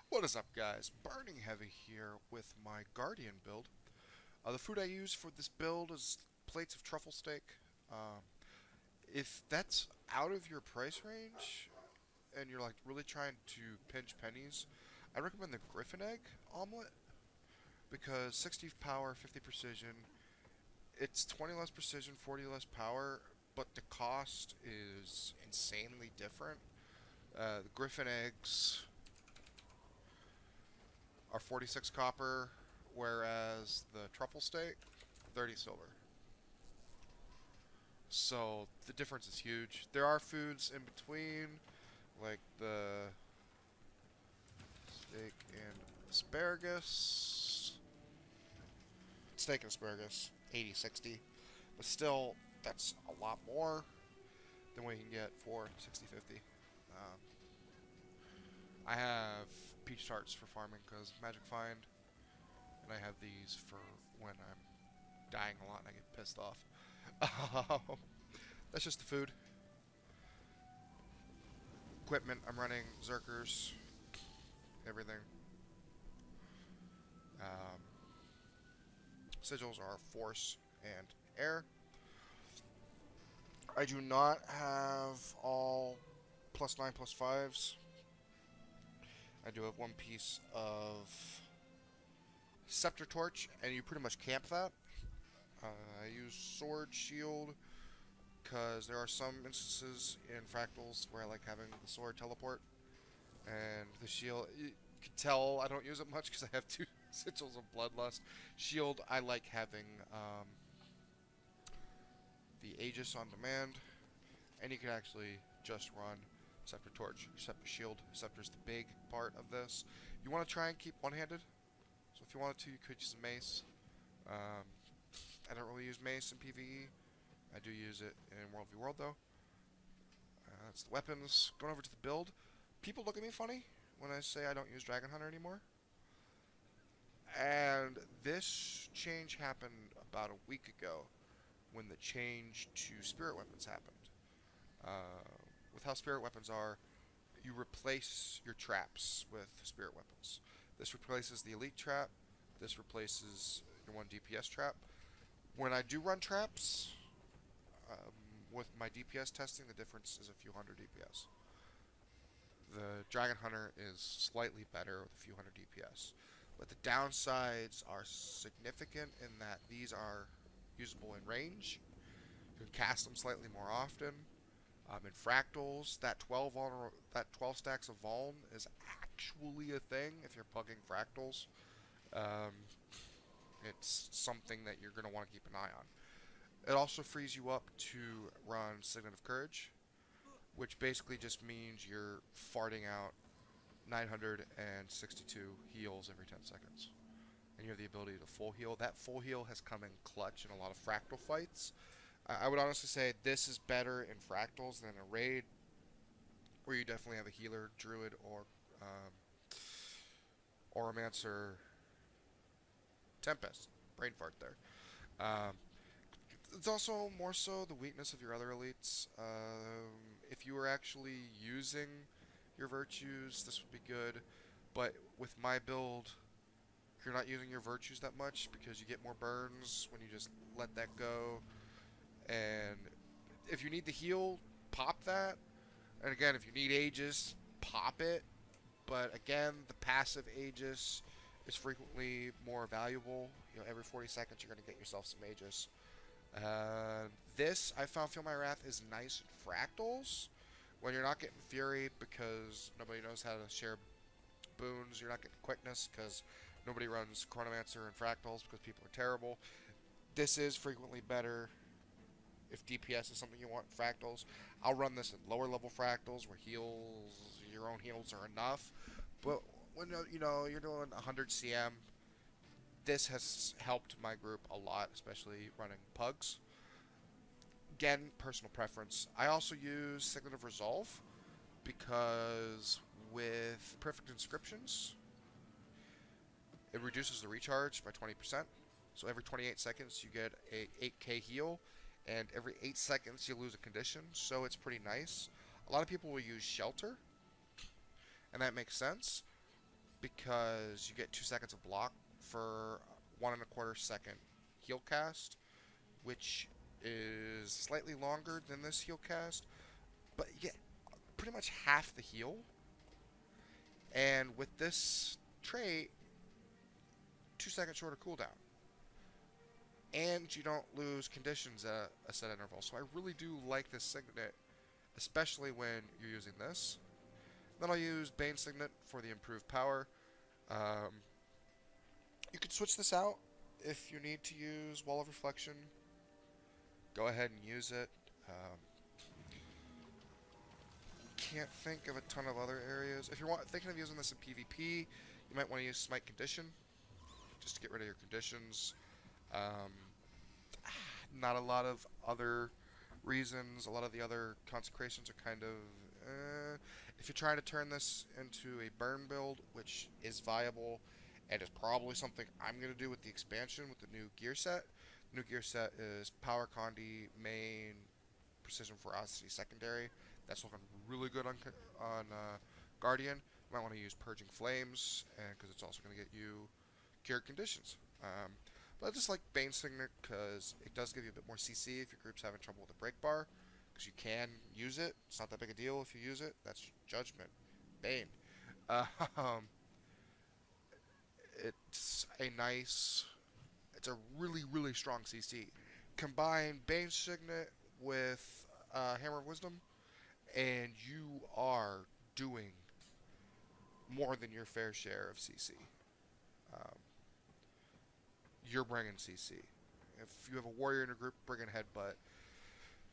What is up, guys? Burningheavy here with my Guardian build. The food I use for this build is plates of truffle steak. Um, if that's out of your price range and you're like really trying to pinch pennies, I recommend the Griffin egg omelet because 60 power, 50 precision. It's 20 less precision, 40 less power, but the cost is insanely different. The Griffin eggs are 46 copper, whereas the truffle steak, 30 silver. So the difference is huge. There are foods in between, like the steak and asparagus. Steak and asparagus, 80-60. But still, that's a lot more than what you can get for 60-50. Um, I have peach tarts for farming because magic find, and I have these for when I'm dying a lot and I get pissed off. That's just the food. Equipment, I'm running Zerkers, everything. Um, Sigils are force and air. I do not have all +9 +5s. I do have one piece of Scepter Torch, and you pretty much camp that. I use Sword, Shield, because there are some instances in Fractals where I like having the Sword teleport. And the Shield, you can tell I don't use it much because I have two Sigils of Bloodlust. Shield, I like having the Aegis on demand, and you can actually just run Scepter Torch, Scepter Shield. Scepter's the big part of this. You want to try and keep one-handed, so if you wanted to, you could use a Mace. I don't really use Mace in PvE. I do use it in World v World, though. That's the weapons. Going over to the build. People look at me funny when I say I don't use Dragonhunter anymore. And this change happened about a week ago when the change to spirit weapons happened. With how spirit weapons are, you replace your traps with spirit weapons. This replaces the elite trap. This replaces your 1 DPS trap. When I do run traps, with my DPS testing, the difference is a few hundred DPS. The Dragonhunter is slightly better with a few hundred DPS. But the downsides are significant in that these are usable in range. You can cast them slightly more often. In Fractals, that 12 stacks of Vuln is actually a thing if you're pugging Fractals. Um, it's something that you're going to want to keep an eye on. It also frees you up to run Signet of Courage, which basically just means you're farting out 962 heals every 10 seconds. And you have the ability to full heal. That full heal has come in clutch in a lot of Fractal fights. I would honestly say this is better in Fractals than a raid, where you definitely have a healer, druid, or Oromancer, Tempest. Brain fart there. Um, it's also more so the weakness of your other elites. If you were actually using your virtues, this would be good. But with my build, you're not using your virtues that much because you get more burns when you just let that go. And if you need the heal, pop that. And again, if you need Aegis, pop it. But again, the passive Aegis is frequently more valuable. You know, every 40 seconds you're going to get yourself some Aegis. This, I found Feel My Wrath is nice in Fractals. When you're not getting Fury because nobody knows how to share boons. You're not getting Quickness because nobody runs Chronomancer and Fractals because people are terrible. This is frequently better if DPS is something you want in Fractals. I'll run this in lower level Fractals where heals, your own heals are enough. But when you're doing 100 CM, this has helped my group a lot, especially running pugs. Again, personal preference. I also use Signet of Resolve because with Perfect Inscriptions, it reduces the recharge by 20%. So every 28 seconds you get a 8k heal, and every 8 seconds you lose a condition, so it's pretty nice. A lot of people will use Shelter, and that makes sense. because you get 2 seconds of block for 1.25 second heal cast, which is slightly longer than this heal cast, but you get pretty much half the heal. And with this trait, 2 second shorter cooldown. And you don't lose conditions at a set interval. So I really do like this Signet, especially when you're using this. Then I'll use Bane Signet for the improved power. You can switch this out if you need to use Wall of Reflection. Go ahead and use it. Can't think of a ton of other areas. If you're thinking of using this in PvP, you might want to use Smite Condition, just to get rid of your conditions. Not a lot of other reasons. A lot of the other consecrations are kind of... If you're trying to turn this into a burn build, which is viable, and is probably something I'm going to do with the expansion, with the new gear set. New gear set is Power Condi, Main, Precision Ferocity, Secondary. That's looking really good on Guardian. You might want to use Purging Flames, because it's also going to get you cured conditions. But I just like Bane Signet because it does give you a bit more CC if your group's having trouble with the break bar, because you can use it. It's not that big a deal if you use it. That's Judgment. Bane. It's a nice... It's a really, really strong CC. Combine Bane Signet with Hammer of Wisdom, and you are doing more than your fair share of CC. You're bringing CC. If you have a warrior in a group, bring in Headbutt.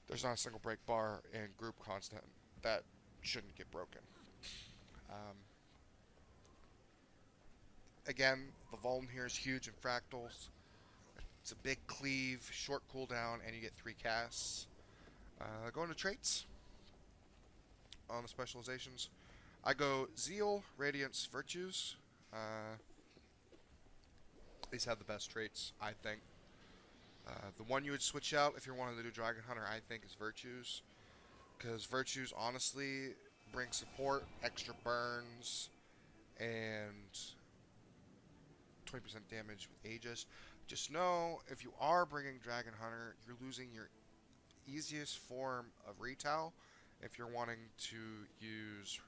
There's not a single break bar in group constant that shouldn't get broken. Again, the Vuln here is huge in Fractals. It's a big cleave, short cooldown, and you get 3 casts. Going to traits on the specializations. I go Zeal, Radiance, Virtues. These have the best traits, I think. The one you would switch out if you're wanting to do Dragonhunter, I think, is Virtues. Because Virtues, honestly, bring support, extra burns, and 20% damage with Aegis. Just know, if you are bringing Dragonhunter, you're losing your easiest form of retail if you're wanting to use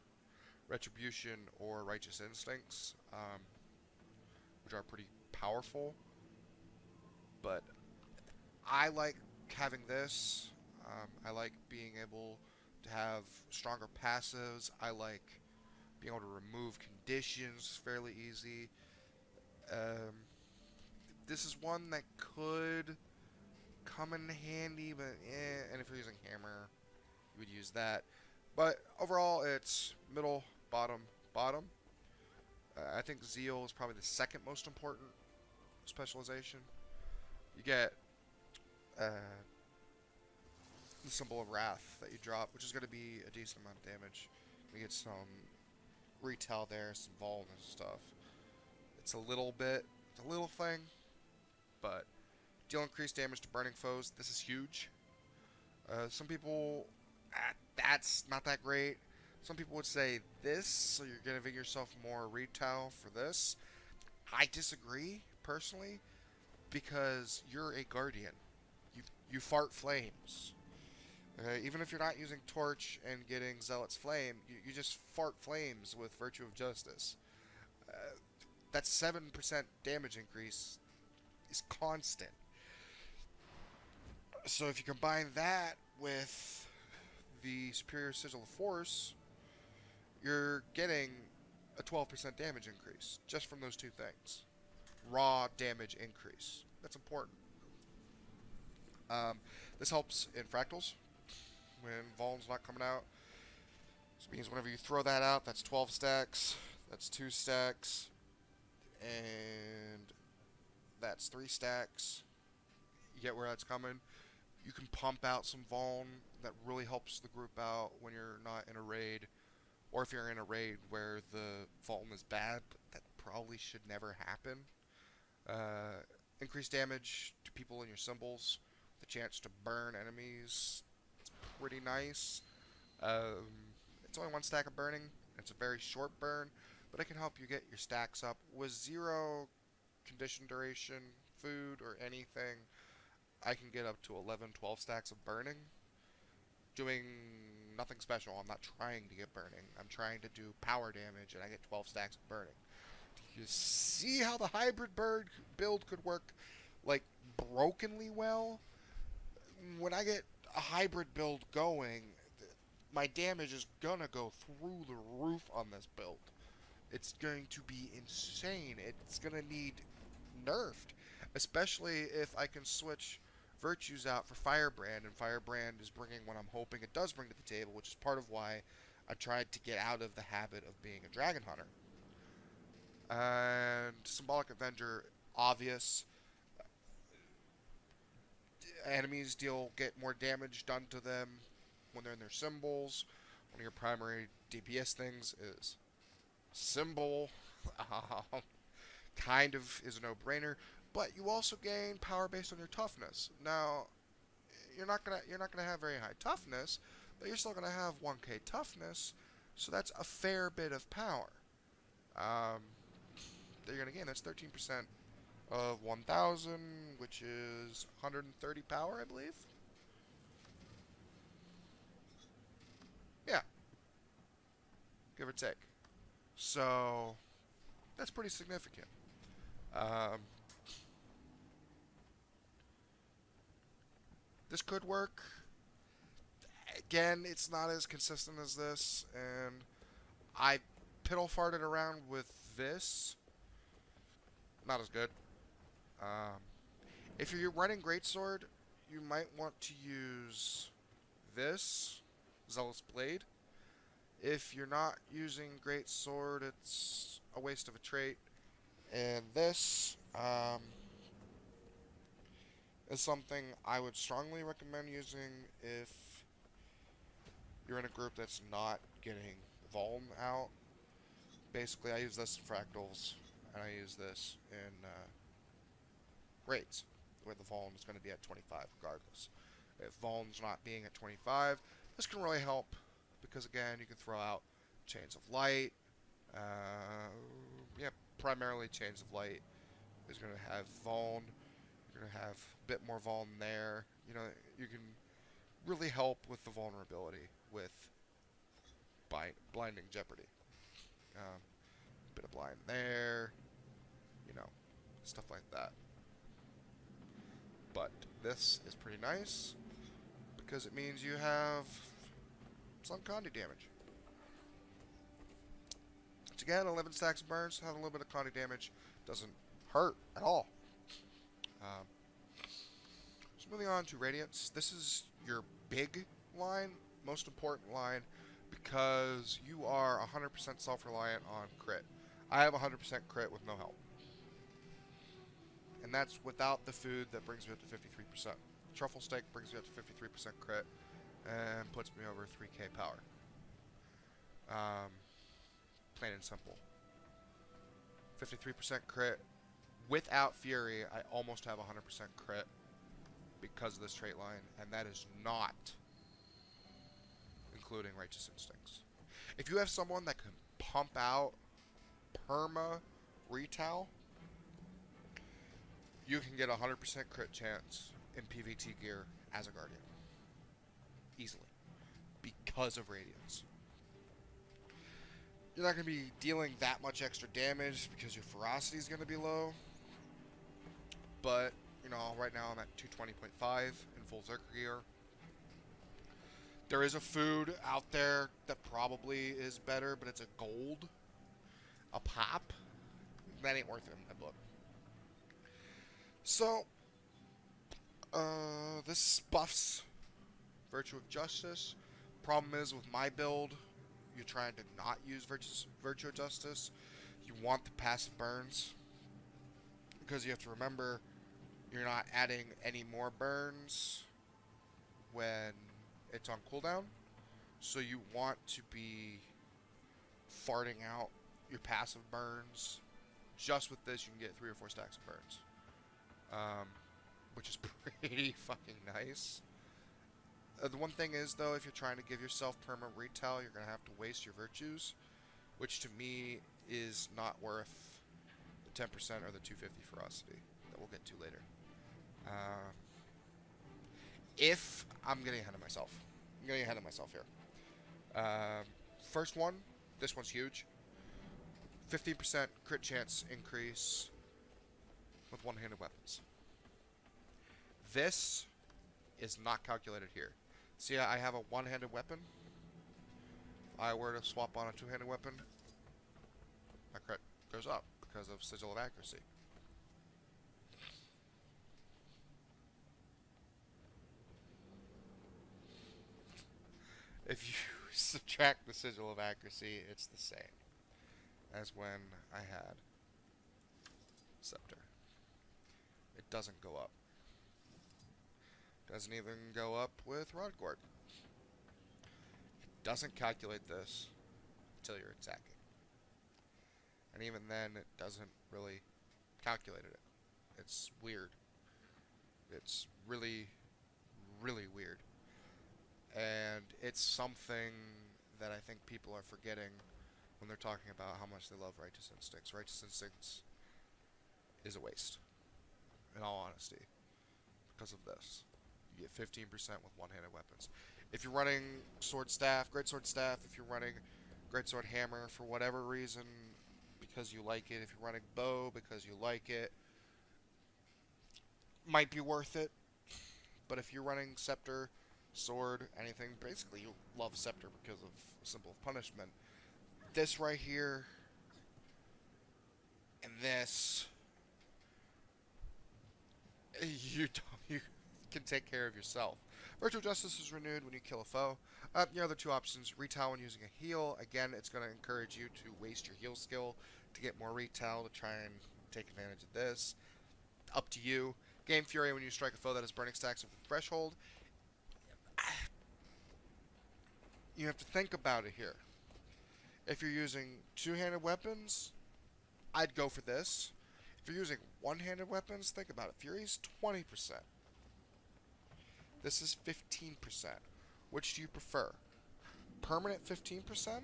Retribution or Righteous Instincts, which are pretty powerful. But I like having this. I like being able to have stronger passives. I like being able to remove conditions fairly easy. This is one that could come in handy, but and if you're using Hammer, you would use that. But overall, it's middle, bottom, bottom. I think Zeal is probably the second most important specialization. You get the Symbol of Wrath that you drop, which is going to be a decent amount of damage. You get some retail there, some Vuln and stuff. It's a little thing, but deal increased damage to burning foes. This is huge. Some people, that's not that great. Some people would say this, so you're giving yourself more retail for this. I disagree, personally, because you're a Guardian. You fart flames. Even if you're not using Torch and getting Zealot's Flame, you just fart flames with Virtue of Justice. That 7% damage increase is constant. So if you combine that with the Superior Sigil of Force, you're getting a 12% damage increase just from those two things. Raw damage increase. That's important. This helps in Fractals when Vuln's not coming out. This means whenever you throw that out, that's 12 stacks, that's 2 stacks, and that's 3 stacks. You get where that's coming. You can pump out some Vuln that really helps the group out when you're not in a raid, or if you're in a raid where the Vuln is bad, but that probably should never happen. Increased damage to people in your symbols, the chance to burn enemies. It's pretty nice. It's only 1 stack of burning. It's a very short burn, but it can help you get your stacks up with 0 condition duration, food, or anything. I can get up to 11, 12 stacks of burning, doing nothing special. I'm not trying to get burning. I'm trying to do power damage, and I get 12 stacks of burning. Do you see how the hybrid bird build could work, like, brokenly well? When I get a hybrid build going, my damage is gonna go through the roof on this build. It's going to be insane. It's gonna need nerfed, especially if I can switch virtues out for firebrand, and firebrand is bringing what I'm hoping it does bring to the table, which is part of why I tried to get out of the habit of being a Dragonhunter. And symbolic avenger, obvious. Enemies get more damage done to them when they're in their symbols. One of your primary DPS things is symbol. Kind of is a no-brainer, but you also gain power based on your toughness. Now, you're not gonna have very high toughness, but you're still gonna have 1k toughness, so that's a fair bit of power. That you're gonna gain. That's 13% of 1,000, which is 130 power, I believe. Yeah, give or take. So that's pretty significant. Um, this could work. Again, it's not as consistent as this, and I piddle farted around with this. Not as good. If you're running Greatsword, you might want to use this, Zealous Blade. If you're not using Greatsword, it's a waste of a trait. And this is something I would strongly recommend using if you're in a group that's not getting Vuln out. Basically, I use this in Fractals, and I use this in Raids, where the Vuln is going to be at 25 regardless. If Vuln's not being at 25, this can really help, because again, you can throw out Chains of Light. Yeah, primarily Chains of Light is going to have Vuln. You're going to have a bit more Vuln there. You know, you can really help with the vulnerability with Blinding Jeopardy. Bit of blind there, you know, stuff like that. But this is pretty nice because it means you have some condi damage. Which again, 11 stacks of burns, having a little bit of condi damage doesn't hurt at all. So moving on to Radiance. This is your big line, most important line, because you are 100% self-reliant on crit. I have 100% crit with no help. And that's without the food that brings me up to 53%. Truffle Steak brings me up to 53% crit and puts me over 3k power. Plain and simple. 53% crit. Without Fury, I almost have 100% crit because of this trait line, and that is not including Righteous Instincts. If you have someone that can pump out perma retail, you can get a 100% crit chance in PvT gear as a Guardian. Easily. Because of Radiance. You're not going to be dealing that much extra damage because your ferocity is going to be low. But, you know, right now I'm at 220.5 in full Zerker gear. There is a food out there that probably is better, but it's a gold. A pop. That ain't worth it in my book. So, this buffs Virtue of Justice. Problem is, with my build, you're trying to not use Virtue of Justice. You want the passive burns. Because you have to remember, you're not adding any more burns when it's on cooldown. So you want to be farting out your passive burns. Just with this, you can get 3 or 4 stacks of burns. Which is pretty fucking nice. The one thing is, though, if you're trying to give yourself perma retail, you're going to have to waste your virtues. Which, to me, is not worth the 10% or the 250 ferocity that we'll get to later. If I'm getting ahead of myself, I'm getting ahead of myself here. First one, this one's huge. 15% crit chance increase with one-handed weapons. This is not calculated here. See, I have a one-handed weapon. If I were to swap on a two-handed weapon, my crit goes up because of Sigil of Accuracy. If you subtract the Sigil of Accuracy, it's the same as when I had Scepter. It doesn't go up. Doesn't even go up with Rodgord. It doesn't calculate this until you're attacking. And even then, it doesn't really calculate it. It's weird. It's really, really weird. And it's something that I think people are forgetting when they're talking about how much they love Righteous Instincts. Righteous Instincts is a waste, in all honesty, because of this. You get 15% with one-handed weapons. If you're running Sword Staff, Great Sword Staff, if you're running Great Sword Hammer for whatever reason, because you like it, if you're running Bow because you like it, might be worth it. But if you're running Scepter, Sword, anything, basically you love Scepter because of Symbol of Punishment. This right here and this, you can take care of yourself. Virtual Justice is renewed when you kill a foe. Your other two options, retail when using a heal. Again, it's going to encourage you to waste your heal skill to get more retail to try and take advantage of this. Up to you. Game Fury when you strike a foe that has burning stacks of the threshold. You have to think about it here. If you're using two-handed weapons, I'd go for this. If you're using one-handed weapons, think about it. Fury's 20%. This is 15%. Which do you prefer? Permanent 15%?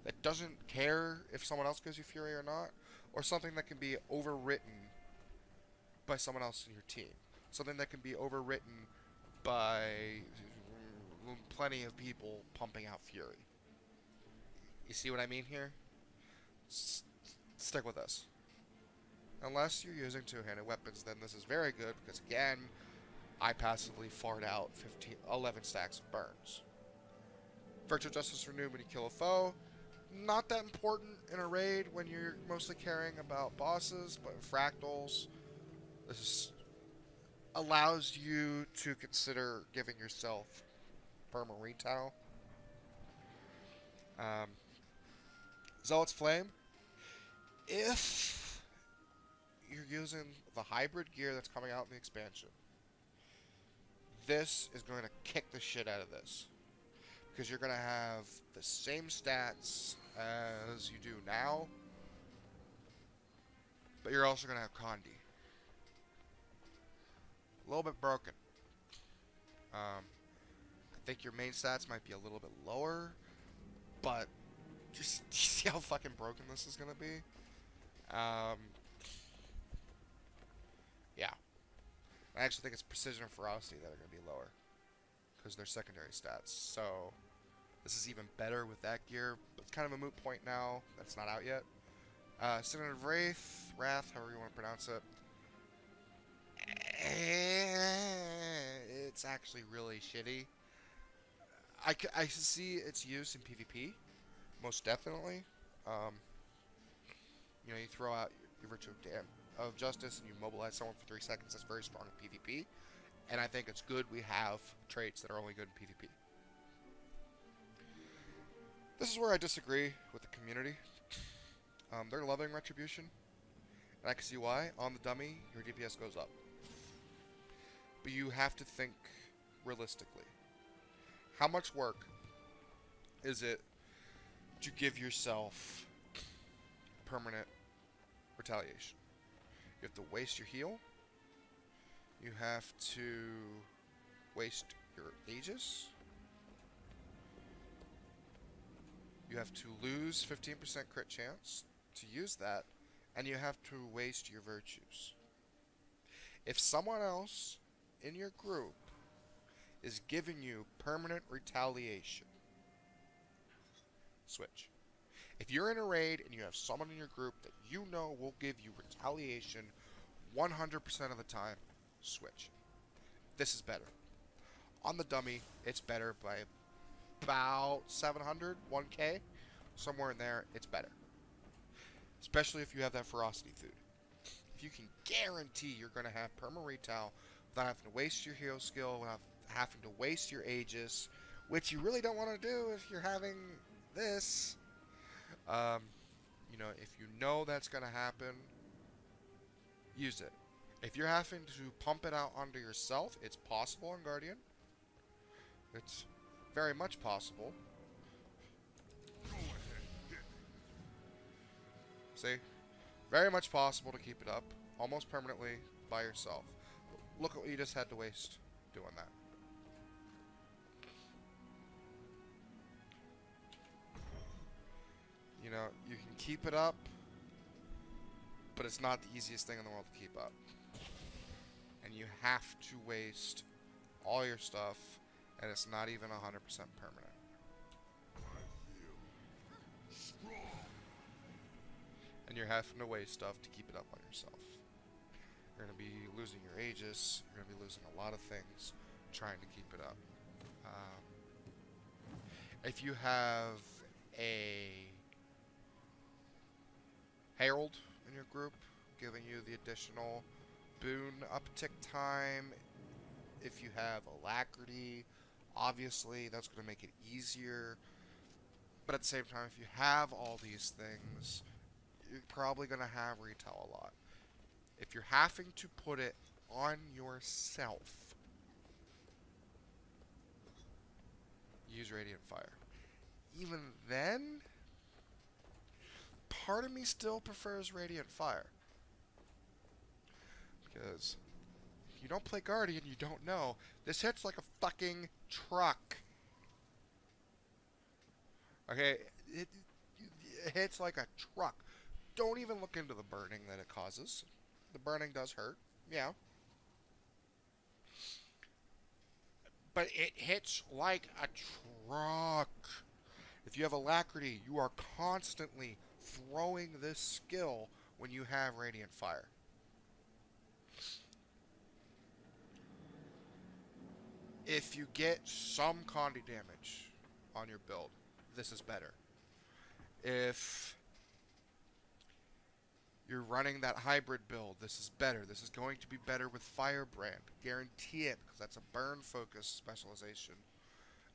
That doesn't care if someone else gives you Fury or not? Or something that can be overwritten by someone else in your team? Something that can be overwritten by plenty of people pumping out Fury. You see what I mean here? Stick with us. Unless you're using two-handed weapons, then this is very good, because again, I passively fart out 11 stacks of burns. Virtual Justice renewed when you kill a foe. Not that important in a raid when you're mostly caring about bosses, but in fractals, this allows you to consider giving yourself perma retail. Zealot's Flame. If you're using the hybrid gear that's coming out in the expansion, this is going to kick the shit out of this. Because you're going to have the same stats as you do now, but you're also going to have condi. A little bit broken. I think your main stats might be a little bit lower, but just see how fucking broken this is going to be. Yeah. I actually think it's precision and ferocity that are going to be lower, because they're secondary stats. So this is even better with that gear, but it's kind of a moot point now. That's not out yet. Synod of Wrath, however you want to pronounce it. It's actually really shitty. I see its use in PvP, most definitely. You know, you throw out your Virtue of Justice and you mobilize someone for 3 seconds. That's very strong in PvP, and I think it's good we have traits that are only good in PvP. This is where I disagree with the community. They're loving Retribution, and I can see why. On the dummy, your DPS goes up. But you have to think realistically. How much work is it to give yourself permanent retaliation? You have to waste your heal. You have to waste your Aegis. You have to lose 15% crit chance to use that, and you have to waste your virtues. If someone else in your group is giving you permanent retaliation, switch. If you're in a raid and you have someone in your group that you know will give you retaliation 100% of the time, switch. This is better. On the dummy, it's better by about 700, 1k, somewhere in there, it's better. Especially if you have that ferocity food. If you can guarantee you're going to have perma retail without having to waste your hero skill, without having to waste your Aegis, which you really don't want to do if you're having this. You know, if you know that's going to happen, use it. If you're having to pump it out onto yourself, it's possible in Guardian. It's very much possible. See? Very much possible to keep it up, almost permanently, by yourself. But look at what you just had to waste doing that. You know, you can keep it up, but it's not the easiest thing in the world to keep up. And you have to waste all your stuff, and it's not even 100% permanent. And you're having to waste stuff to keep it up on yourself. You're going to be losing your Aegis, you're going to be losing a lot of things trying to keep it up. If you have a Herald in your group, giving you the additional boon uptick time. If you have Alacrity, obviously that's going to make it easier. But at the same time, if you have all these things, you're probably going to have retail a lot. If you're having to put it on yourself, use Radiant Fire. Even then, part of me still prefers Radiant Fire. Because if you don't play Guardian, you don't know. This hits like a fucking truck. Okay? It hits like a truck. Don't even look into the burning that it causes. The burning does hurt. Yeah. But it hits like a truck. If you have Alacrity, you are constantly throwing this skill when you have Radiant Fire. If you get some condi damage on your build, this is better. If you're running that hybrid build, this is better. This is going to be better with Firebrand. Guarantee it, because that's a burn-focused specialization.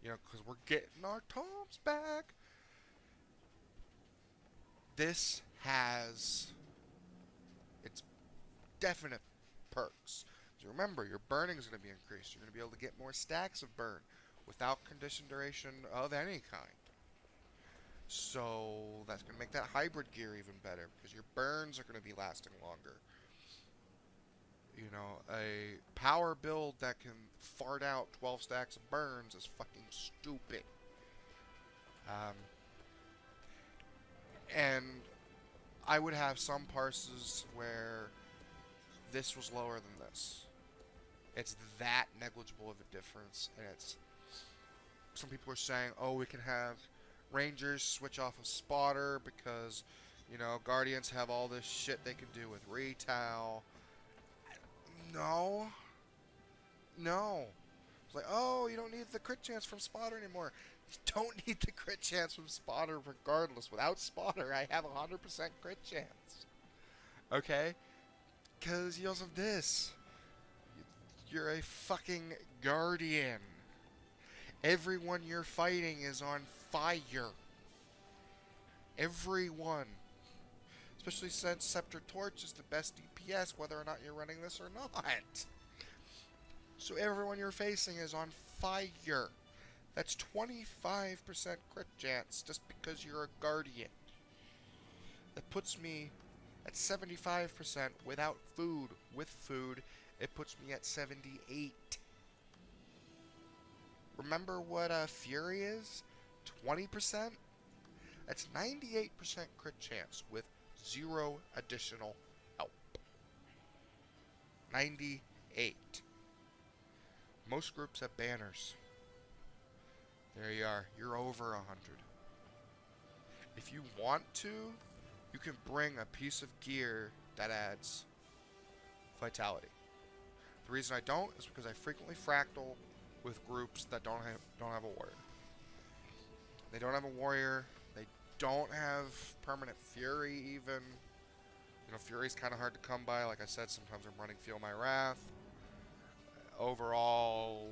You know, because we're getting our toms back. This has its definite perks. So remember, your burning is going to be increased. You're going to be able to get more stacks of burn without condition duration of any kind. So that's going to make that hybrid gear even better, because your burns are going to be lasting longer. You know, a power build that can fart out 12 stacks of burns is fucking stupid. And I would have some parses where this was lower than this. It's that negligible of a difference, and it's... Some people are saying, oh, we can have Rangers switch off of Spotter because, you know, Guardians have all this shit they can do with retail. No. No. It's like, oh, you don't need the crit chance from Spotter anymore. You don't need the crit chance from Spotter regardless. Without Spotter, I have a 100% crit chance. Okay? Because you also have this. You're a fucking Guardian. Everyone you're fighting is on fire. Everyone. Especially since Scepter Torch is the best DPS, whether or not you're running this or not. So everyone you're facing is on fire. That's 25% crit chance just because you're a Guardian. That puts me at 75% without food. With food, it puts me at 78. Remember what Fury is? 20%? That's 98% crit chance with 0 additional help. 98. Most groups have banners. There you are. You're over 100. If you want to, you can bring a piece of gear that adds vitality. The reason I don't is because I frequently fractal with groups that don't have a warrior. They don't have a warrior. They don't have permanent fury even. You know, fury's kind of hard to come by. Like I said, sometimes I'm running Feel My Wrath. Overall,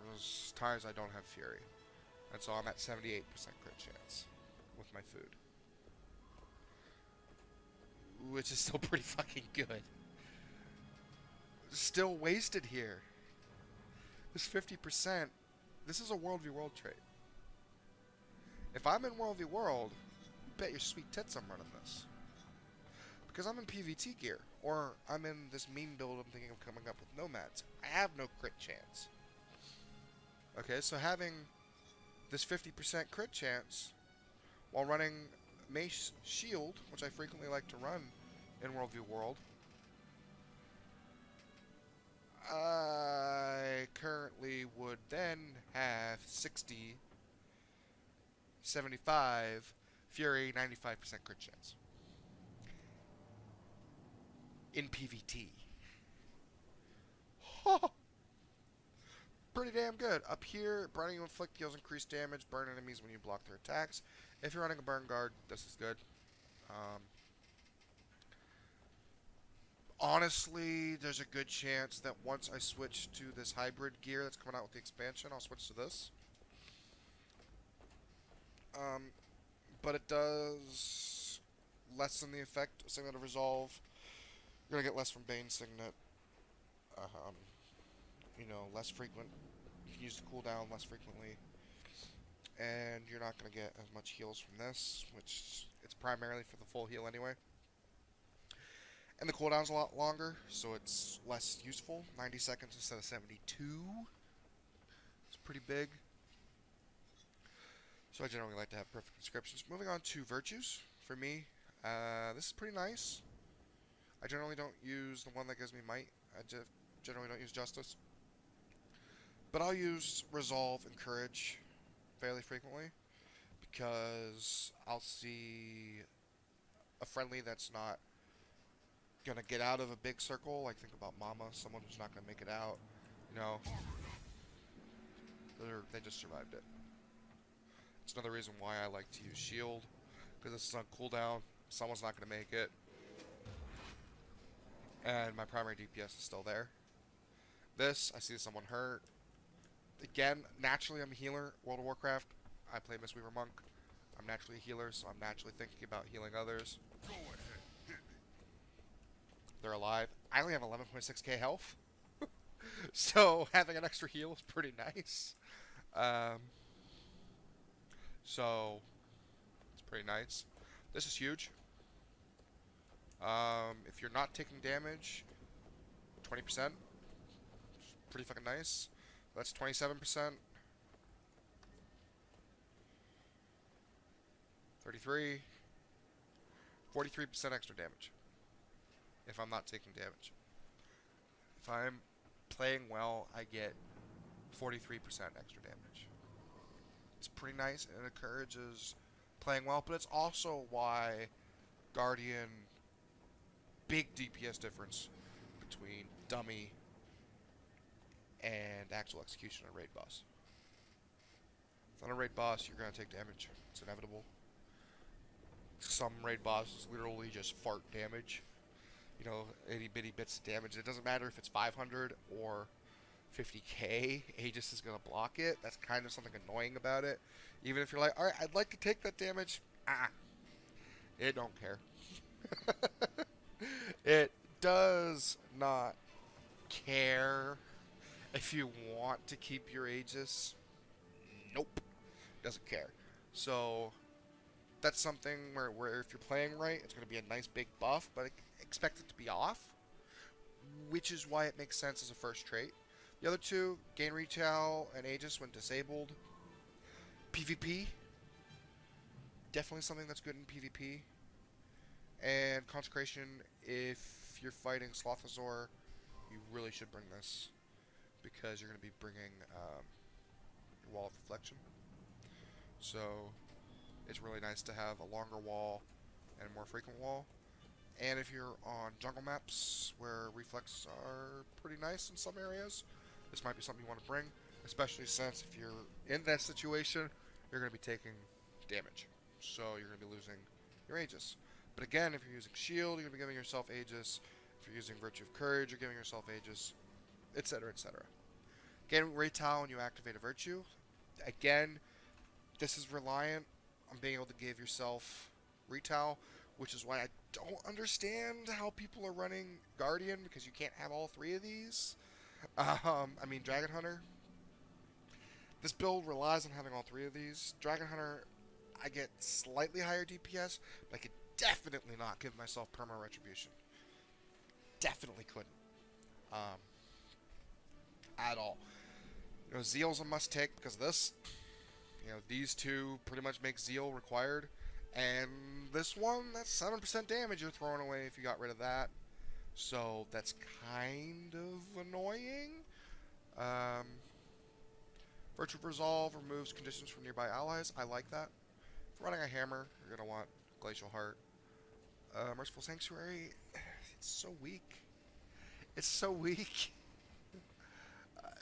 there's times I don't have fury. And so I'm at 78% crit chance with my food. Which is still pretty fucking good. Still wasted here. This 50%, this is a World v World trait. If I'm in World v World, bet your sweet tits I'm running this. Because I'm in PvT gear, or I'm in this meme build I'm thinking of coming up with nomads. I have no crit chance. Okay, so having this 50% crit chance while running Mace Shield, which I frequently like to run in World v World, I currently would then have 60, 75, Fury, 95% crit chance. In PvT. Pretty damn good. Up here, burning you inflict deals increased damage, burn enemies when you block their attacks. If you're running a burn guard, this is good. Honestly, there's a good chance that once I switch to this hybrid gear that's coming out with the expansion, I'll switch to this. But it does lessen the effect of Signet of Resolve. You're going to get less from Bane Signet. You know, less frequent. You can use the cooldown less frequently. And you're not going to get as much heals from this, which it's primarily for the full heal anyway. And the cooldown's a lot longer, so it's less useful. 90 seconds instead of 72. It's pretty big. So I generally like to have perfect descriptions. Moving on to virtues. For me, this is pretty nice. I generally don't use the one that gives me might. I generally don't use justice. But I'll use resolve and courage fairly frequently, because I'll see a friendly that's not gonna get out of a big circle. Like, think about Mama, someone who's not gonna make it out. You know, they just survived it. It's another reason why I like to use shield, because this is on cooldown. Someone's not gonna make it, and my primary DPS is still there. This, I see someone hurt. Again, naturally I'm a healer. World of Warcraft, I play Mistweaver Monk. I'm naturally a healer, so I'm naturally thinking about healing others. They're alive. I only have 11.6k health. So having an extra heal is pretty nice. So it's pretty nice. This is huge. If you're not taking damage, 20%. Pretty fucking nice. That's 27%. 33. 43% extra damage. If I'm not taking damage. If I'm playing well, I get 43% extra damage. It's pretty nice, and it encourages playing well, but it's also why Guardian, big DPS difference between dummy and actual execution on raid boss. On a raid boss, you're going to take damage. It's inevitable. Some raid bosses literally just fart damage. You know, itty bitty bits of damage. It doesn't matter if it's 500 or 50k. Aegis is going to block it. That's kind of something annoying about it. Even if you're like, alright, I'd like to take that damage. It don't care. It does not care if you want to keep your Aegis. Nope. Doesn't care. So that's something where if you're playing right, it's going to be a nice big buff, but expect it to be off, which is why it makes sense as a first trait. The other two, gain retail and Aegis when disabled. PvP, Definitely something that's good in PvP. And Consecration, if you're fighting Slothazor, you really should bring this because you're going to be bringing your Wall of Reflection. So it's really nice to have a longer wall and a more frequent wall. And if you're on jungle maps where reflex are pretty nice in some areas, this might be something you want to bring, especially since if you're in that situation, you're going to be taking damage. So you're going to be losing your Aegis. But again, if you're using Shield, you're going to be giving yourself Aegis. If you're using Virtue of Courage, you're giving yourself Aegis, etc., etc. Again, Retail when you activate a Virtue. Again, this is reliant on being able to give yourself Retail, which is why I don't understand how people are running Guardian, because you can't have all three of these. I mean, Dragonhunter. This build relies on having all three of these. Dragonhunter, I get slightly higher DPS, but I could definitely not give myself perma retribution. Definitely couldn't. At all. You know, Zeal's a must take because of this. You know, these two pretty much make Zeal required. And this one, that's 7% damage you're throwing away if you got rid of that. So that's kind of annoying. Virtue of Resolve removes conditions from nearby allies. I like that. If you're running a hammer, you're going to want Glacial Heart. Merciful Sanctuary, it's so weak. It's so weak.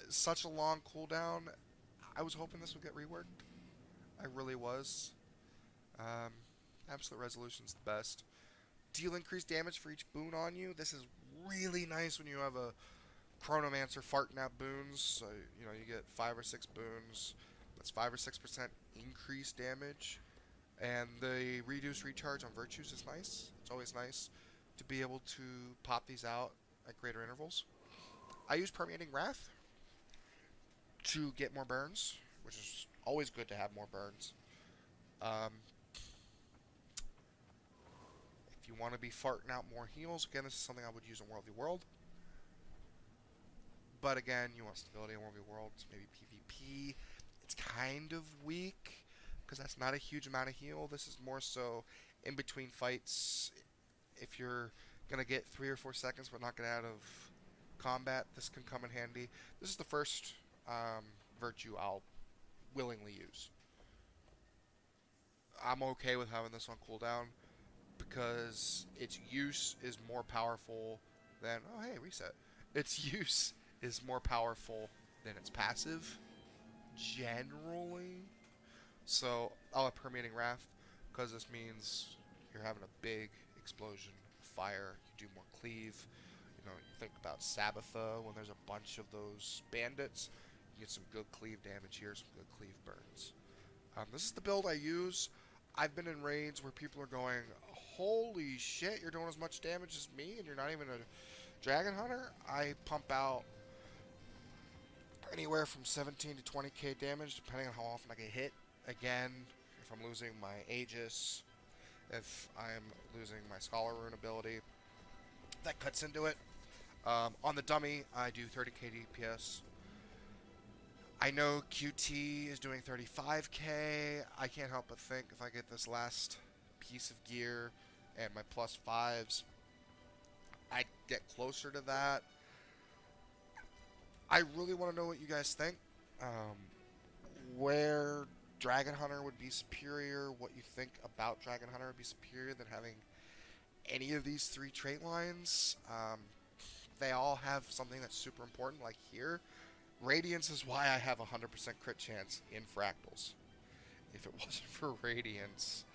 Such a long cooldown. I was hoping this would get reworked. I really was. Absolute Resolution's the best. Deal increased damage for each boon on you. This is really nice when you have a Chronomancer farting out boons. So, you know, you get 5 or 6 boons. That's 5 or 6% increased damage. And the reduced recharge on virtues is nice. It's always nice to be able to pop these out at greater intervals. I use Permeating Wrath to get more burns, which is always good to have more burns. If you want to be farting out more heals, again, this is something I would use in World v World. But again, you want stability in World v World, maybe PvP. It's kind of weak, because that's not a huge amount of heal. This is more so in between fights. If you're going to get 3 or 4 seconds but not get out of combat, this can come in handy. This is the first virtue I'll willingly use. I'm okay with having this on cooldown because its use is more powerful than... Oh, hey, reset. Its use is more powerful than its passive, generally. So I'll have Permeating Wrath because this means you're having a big explosion of fire. You do more cleave. You know, you think about Sabbatha when there's a bunch of those bandits. You get some good cleave damage here, some good cleave burns. This is the build I use. I've been in raids where people are going, holy shit, you're doing as much damage as me and you're not even a Dragonhunter? I pump out anywhere from 17 to 20k damage depending on how often I get hit. Again, if I'm losing my Aegis, if I'm losing my Scholar Rune ability, that cuts into it. On the dummy, I do 30k DPS. I know QT is doing 35k. I can't help but think if I get this last piece of gear and my plus 5s, I'd get closer to that. I really want to know what you guys think. Where Dragonhunter would be superior, what you think about Dragonhunter would be superior than having any of these 3 trait lines. They all have something that's super important, like here. Radiance is why I have a 100% crit chance in Fractals. If it wasn't for Radiance,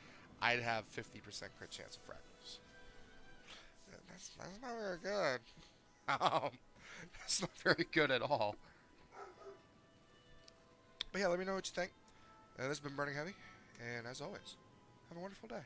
I'd have 50% crit chance of Fractals. That's not very good. That's not very good at all. But yeah, let me know what you think. This has been Burningheavy, and as always, have a wonderful day.